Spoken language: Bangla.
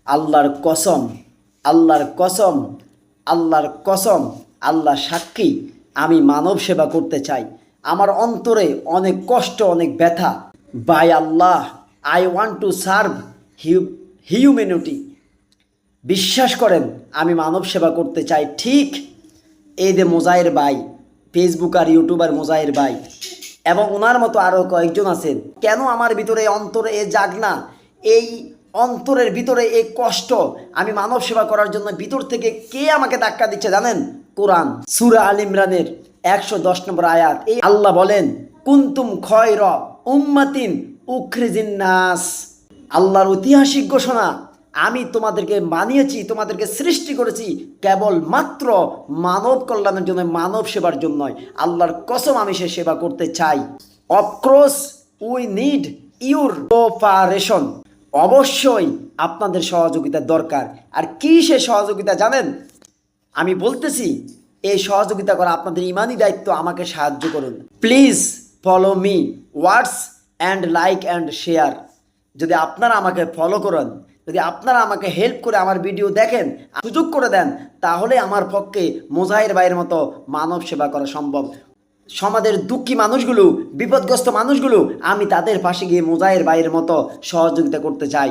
আল্লাহর কসম, আল্লাহর কসম, আল্লাহর কসম, আল্লাহ সাক্ষী, আমি মানব সেবা করতে চাই। আমার অন্তরে অনেক কষ্ট, অনেক ব্যথা। By Allah, I want to serve humanity. বিশ্বাস করেন, আমি মানব সেবা করতে চাই। ঠিক এই যে মোজায়ের ভাই, ফেসবুক আর ইউটিউবার মোজায়ের ভাই এবং ওনার মতো আরও কয়েকজন আছেন। কেন আমার ভিতরে অন্তরে এ জাগনা, এই অন্তরের ভিতরে এই কষ্ট, আমি মানব সেবা করার জন্য ভিতর থেকে কে আমাকে ধাক্কা দিচ্ছে জানেন? কোরআন সূরা আল ইমরানের ১১০ নম্বর আয়াত। এই আল্লাহ বলেন, কুনতুম খয়রা উম্মাতিন উখরিজিন নাস। আল্লাহর ঐতিহাসিক ঘোষণা, আমি তোমাদেরকে বানিয়েছি, তোমাদেরকে সৃষ্টি করেছি কেবল মাত্র মানব কল্যাণের জন্য, মানব সেবার জন্যই। আল্লাহর কসম, আমি সে সেবা করতে চাই। Of course we need your cooperation. অবশ্যই আপনাদের সহযোগিতার দরকার। আর কি সে সহযোগিতা জানেন? আমি বলতেছি, এই সহযোগিতা করা আপনাদের ইমানি দায়িত্ব। আমাকে সাহায্য করুন। Please follow me, what's and like and share. যদি আপনারা আমাকে ফলো করেন, যদি আপনারা আমাকে হেল্প করে আমার ভিডিও দেখেন, সুযোগ করে দেন, তাহলে আমার পক্ষে মোজাহির ভাইয়ের মতো মানব সেবা করা সম্ভব। সমাজের দুঃখী মানুষগুলো, বিপদগ্রস্ত মানুষগুলো, আমি তাদের পাশে গিয়ে মোজাহির ভাইয়ের মতো সহযোগিতা করতে চাই।